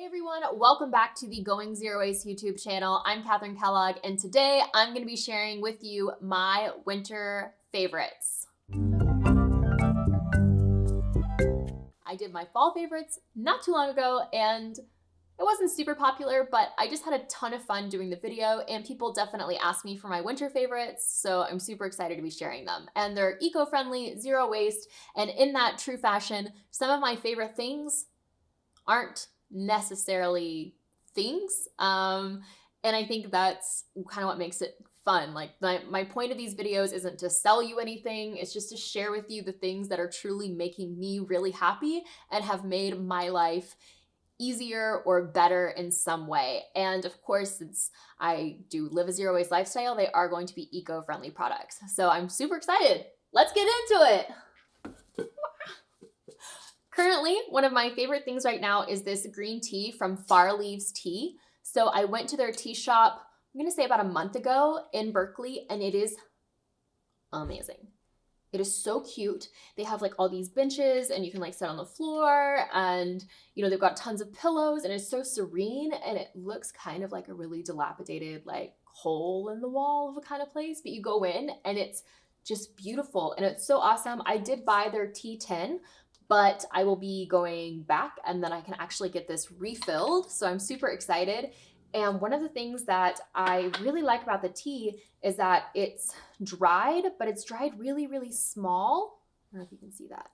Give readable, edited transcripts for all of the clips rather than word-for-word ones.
Everyone, welcome back to the Going Zero Waste YouTube channel. I'm Kathryn Kellogg, and today I'm going to be sharing with you my winter favorites. I did my fall favorites not too long ago, and it wasn't super popular, but I just had a ton of fun doing the video, and people definitely asked me for my winter favorites, so I'm super excited to be sharing them. And they're eco-friendly, zero waste, and in that true fashion, some of my favorite things aren't necessarily things, and I think that's kind of what makes it fun. Like my point of these videos isn't to sell you anything, it's just to share with you the things that are truly making me really happy and have made my life easier or better in some way. And of course, since I do live a zero waste lifestyle, they are going to be eco-friendly products. So I'm super excited. Let's get into it. Currently, one of my favorite things right now is this green tea from Far Leaves Tea. So I went to their tea shop, I'm gonna say about a month ago in Berkeley, and it is amazing. It is so cute. They have like all these benches and you can like sit on the floor, and you know, they've got tons of pillows, and it's so serene, and it looks kind of like a really dilapidated like hole in the wall of a kind of place, but you go in and it's just beautiful and it's so awesome. I did buy their tea tin, but I will be going back and then I can actually get this refilled. So I'm super excited. And one of the things that I really like about the tea is that it's dried, but it's dried really, really small. I don't know if you can see that.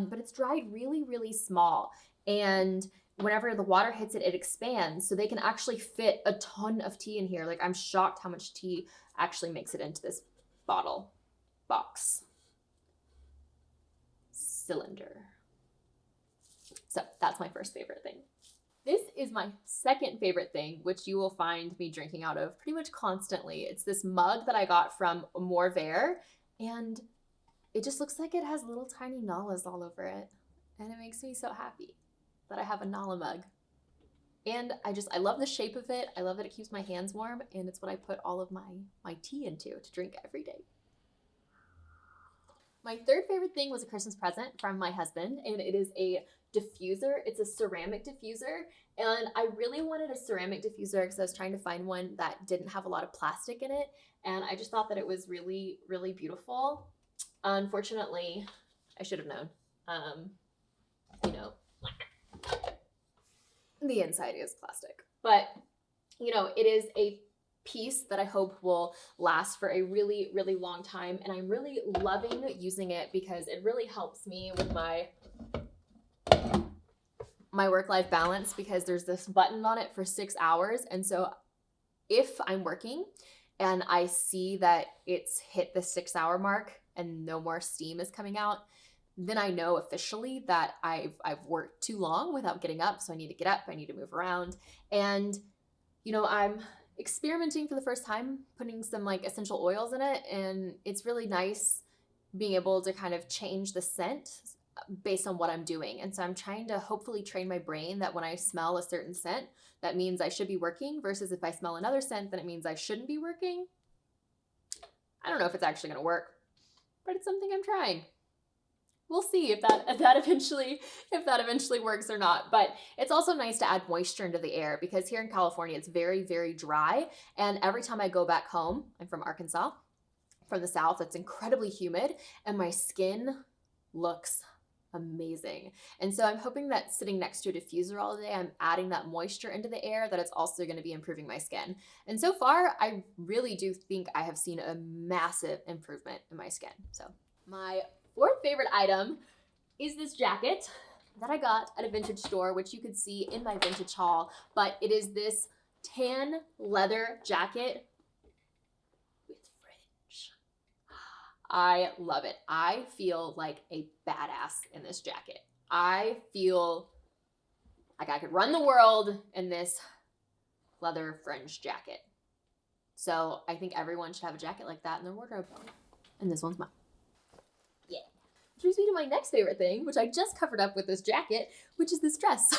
But it's dried really, really small. And whenever the water hits it, it expands. So they can actually fit a ton of tea in here. Like, I'm shocked how much tea actually makes it into this box. Cylinder. So that's my first favorite thing. This is my second favorite thing, which you will find me drinking out of pretty much constantly. It's this mug that I got from Amour, Vert, and it just looks like it has little tiny Nalas all over it. And it makes me so happy that I have a Nala mug. And I love the shape of it. I love that it keeps my hands warm, and it's what I put all of my tea into to drink every day. My third favorite thing was a Christmas present from my husband, and it is a diffuser. It's a ceramic diffuser, and I really wanted a ceramic diffuser because I was trying to find one that didn't have a lot of plastic in it, and I just thought that it was really, really beautiful. Unfortunately, I should have known. You know, the inside is plastic, but you know, it is a piece that I hope will last for a really, really long time, and I'm really loving using it because it really helps me with my work-life balance, because there's this button on it for 6 hours, and so if I'm working and I see that it's hit the 6-hour mark and no more steam is coming out, then I know officially that I've worked too long without getting up, so I need to get up, I need to move around. And you know, I'm experimenting for the first time putting some like essential oils in it, and it's really nice being able to kind of change the scent based on what I'm doing. And so I'm trying to hopefully train my brain that when I smell a certain scent, that means I should be working, versus if I smell another scent, then it means I shouldn't be working. I don't know if it's actually going to work, but it's something I'm trying. We'll see if that eventually works or not. But it's also nice to add moisture into the air, because here in California, it's very, very dry. And every time I go back home, I'm from Arkansas, from the South, it's incredibly humid, and my skin looks amazing. And so I'm hoping that sitting next to a diffuser all day, I'm adding that moisture into the air, that it's also going to be improving my skin. And so far, I really do think I have seen a massive improvement in my skin. So my fourth favorite item is this jacket that I got at a vintage store, which you could see in my vintage haul, but it is this tan leather jacket with fringe. I love it. I feel like a badass in this jacket. I feel like I could run the world in this leather fringe jacket. So I think everyone should have a jacket like that in their wardrobe. And this one's mine. Yeah. Which brings me to my next favorite thing, which I just covered up with this jacket, which is this dress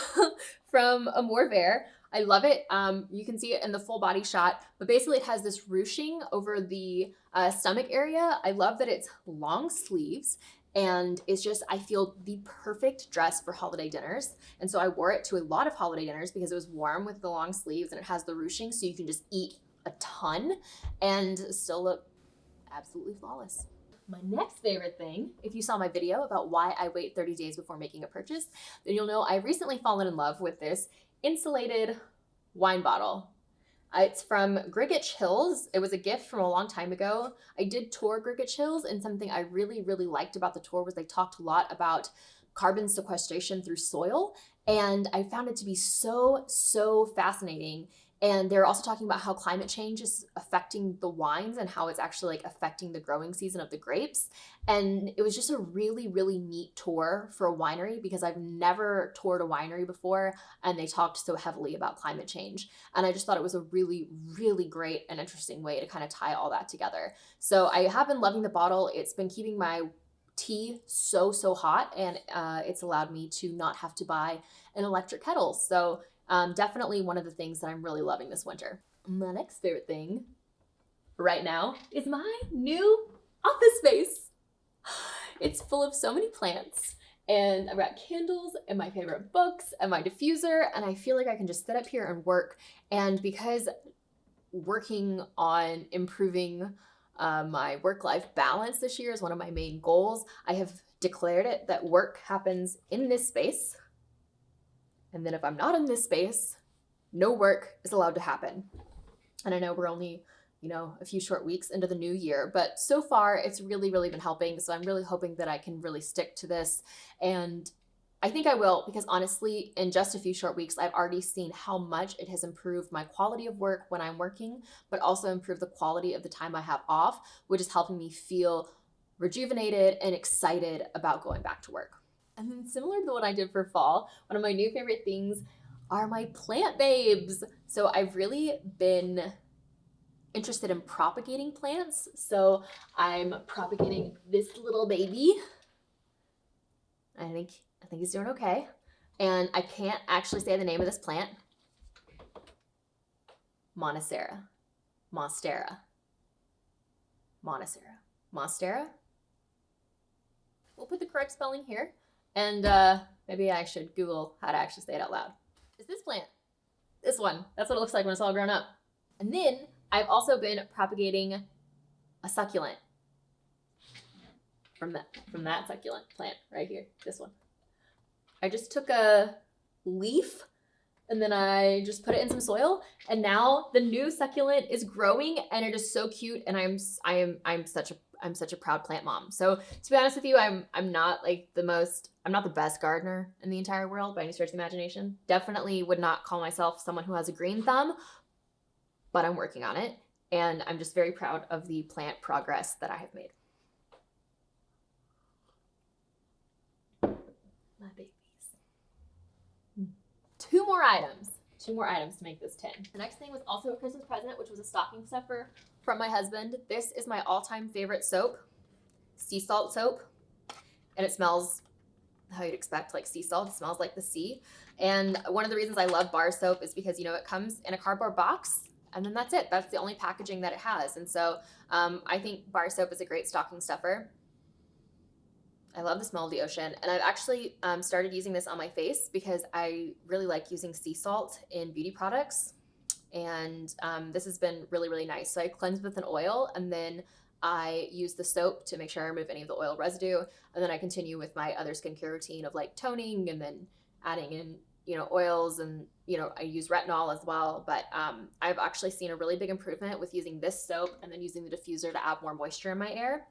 from Amour Vert. I love it. You can see it in the full body shot, but basically it has this ruching over the stomach area. I love that it's long sleeves, And it's just, I feel the perfect dress for holiday dinners. And so I wore it to a lot of holiday dinners because it was warm with the long sleeves and it has the ruching, so you can just eat a ton and still look absolutely flawless. My next favorite thing, if you saw my video about why I wait 30 days before making a purchase, then you'll know I've recently fallen in love with this Insulated wine bottle. It's from Grigich Hills. It was a gift from a long time ago. I did tour Grigich Hills, and something I really, really liked about the tour was they talked a lot about carbon sequestration through soil, and I found it to be so, so fascinating. And they're also talking about how climate change is affecting the wines and how it's actually like affecting the growing season of the grapes. And it was just a really, really neat tour for a winery because I've never toured a winery before, and they talked so heavily about climate change. And I just thought it was a really, really great and interesting way to kind of tie all that together. So I have been loving the bottle. It's been keeping my tea so, so hot, and it's allowed me to not have to buy an electric kettle. So definitely one of the things that I'm really loving this winter. My next favorite thing right now is my new office space. It's full of so many plants, and I've got candles and my favorite books and my diffuser, and I feel like I can just sit up here and work. And because working on improving my work-life balance this year is one of my main goals, I have declared it that work happens in this space. And then if I'm not in this space, no work is allowed to happen. And I know we're only, a few short weeks into the new year, but so far it's really, really been helping. So I'm really hoping that I can really stick to this. And I think I will, because honestly, in just a few short weeks, I've already seen how much it has improved my quality of work when I'm working, but also improved the quality of the time I have off, which is helping me feel rejuvenated and excited about going back to work. And then similar to what I did for fall, one of my new favorite things are my plant babes. So I've really been interested in propagating plants. So I'm propagating this little baby. I think he's doing okay. And I can't actually say the name of this plant. Monstera. We'll put the correct spelling here. And maybe I should Google how to actually say it out loud. Is this plant? This one. That's what it looks like when it's all grown up. And then I've also been propagating a succulent from that succulent plant right here. This one. I just took a leaf and then I just put it in some soil, and now the new succulent is growing, and it is so cute. And I'm such a proud plant mom. So to be honest with you, I'm not the best gardener in the entire world by any stretch of the imagination. Definitely would not call myself someone who has a green thumb, but I'm working on it. And I'm just very proud of the plant progress that I have made. My babies. Two more items to make this 10. The next thing was also a Christmas present, which was a stocking stuffer from my husband. This is my all-time favorite soap, sea salt soap. And it smells how you'd expect, like sea salt. It smells like the sea. And one of the reasons I love bar soap is because, it comes in a cardboard box, and then that's it. That's the only packaging that it has. And so I think bar soap is a great stocking stuffer. I love the smell of the ocean. And I've actually started using this on my face because I really like using sea salt in beauty products. And this has been really, really nice. So I cleanse with an oil, and then I use the soap to make sure I remove any of the oil residue. And then I continue with my other skincare routine of like toning and then adding in, oils, and, I use retinol as well. But I've actually seen a really big improvement with using this soap and then using the diffuser to add more moisture in my hair.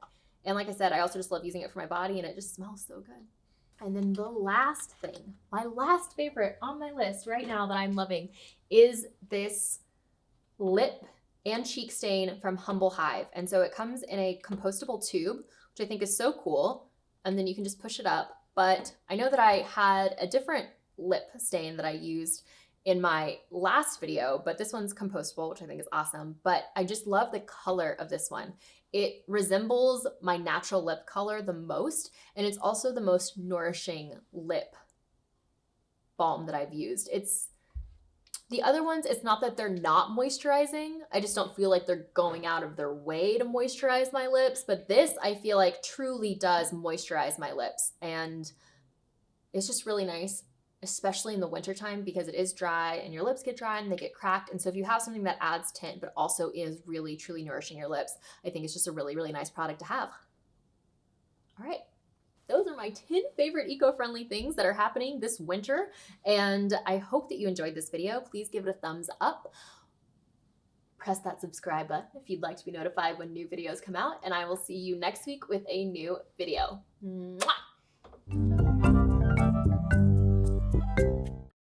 And like I said, I also just love using it for my body, and it just smells so good. And then the last thing, my last favorite on my list right now that I'm loving is this lip and cheek stain from Humble Hive. And so it comes in a compostable tube, which I think is so cool. And then you can just push it up. But I know that I had a different lip stain that I used in my last video, but this one's compostable, which I think is awesome. But I just love the color of this one. It resembles my natural lip color the most, and it's also the most nourishing lip balm that I've used. It's The other ones, it's not that they're not moisturizing. I just don't feel like they're going out of their way to moisturize my lips. But this, I feel like, truly does moisturize my lips. And it's just really nice, especially in the wintertime, because it is dry and your lips get dry and they get cracked. And so if you have something that adds tint but also is really, truly nourishing your lips, I think it's just a really, really nice product to have. All right. Those are my 10 favorite eco-friendly things that are happening this winter, and I hope that you enjoyed this video. Please give it a thumbs up. Press that subscribe button if you'd like to be notified when new videos come out, and I will see you next week with a new video. Mwah!